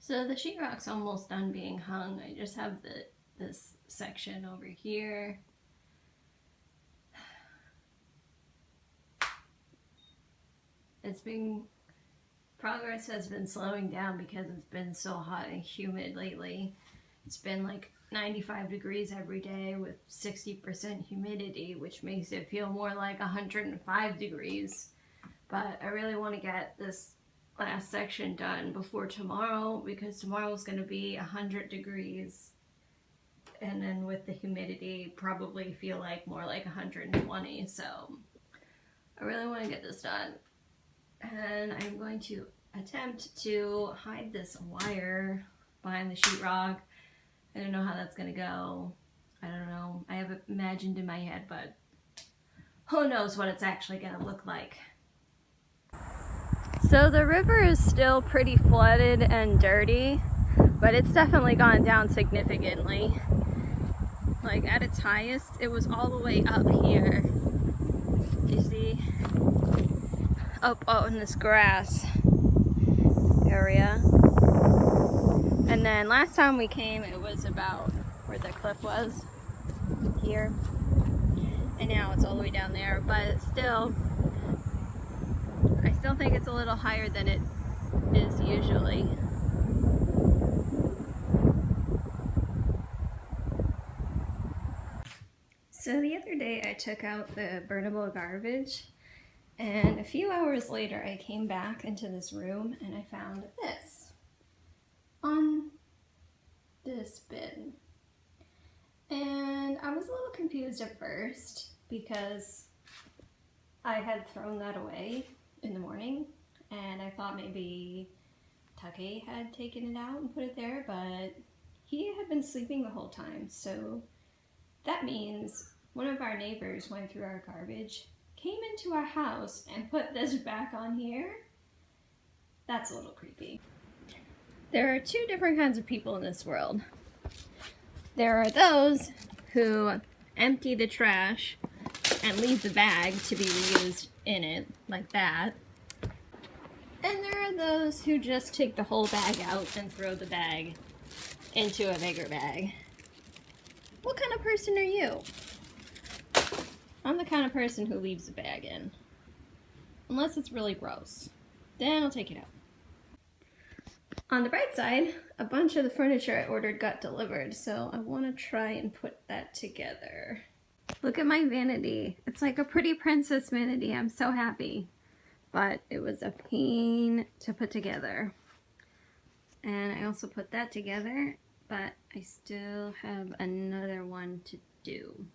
So the sheetrock's almost done being hung. I just have this section over here. Progress has been slowing down because it's been so hot and humid lately. It's been like 95 degrees every day with 60% humidity, which makes it feel more like 105 degrees. But I really want to get this last section done before tomorrow, because tomorrow is going to be 100 degrees, and then with the humidity probably feel like more like 120. So I really want to get this done, and I'm going to attempt to hide this wire behind the sheetrock. I don't know how that's going to go. I don't know. I have it imagined in my head, but who knows what it's actually going to look like. So the river is still pretty flooded and dirty, but it's definitely gone down significantly. Like at its highest, it was all the way up here. You see? Up out in this grass area. And then last time we came, it was about where the cliff was, here. And now it's all the way down there, but still, I still think it's a little higher than it is usually. So the other day I took out the burnable garbage, and a few hours later I came back into this room and I found this on this bin. And I was a little confused at first because I had thrown that away in the morning, and I thought maybe Tucky had taken it out and put it there, but he had been sleeping the whole time. So that means one of our neighbors went through our garbage, came into our house, and put this back on here. That's a little creepy. There are two different kinds of people in this world. There are those who empty the trash and leave the bag to be reused in it, like that. And there are those who just take the whole bag out and throw the bag into a bigger bag. What kind of person are you? I'm the kind of person who leaves the bag in. Unless it's really gross. Then I'll take it out. On the bright side, a bunch of the furniture I ordered got delivered, so I want to try and put that together. Look at my vanity. It's like a pretty princess vanity. I'm so happy. But it was a pain to put together. And I also put that together, but I still have another one to do.